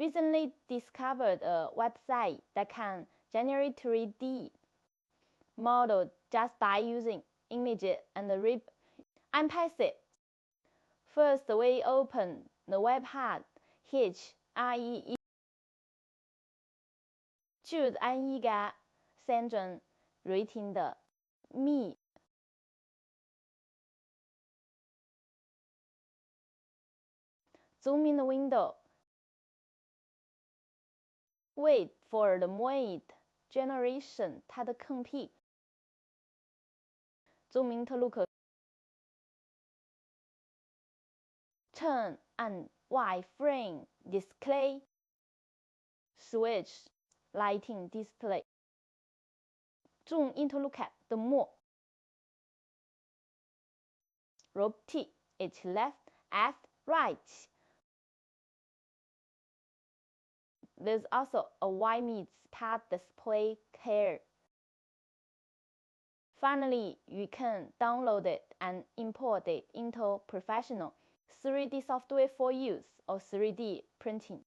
recently discovered a website that can generate 3D model just by using images and rip. I'm passive. First, we open the web page Hifer， 就是按一个生成瑞廷的密。Zoom in the window. Wait for the weight generation 它的坑屁。Zoom into look. Turn on wireframe display. Switch lighting display. Zoom into look at the more. Rotate it left and right. There's also a Y part display here. Finally, you can download it and import it into professional 3D software for use or 3D printing.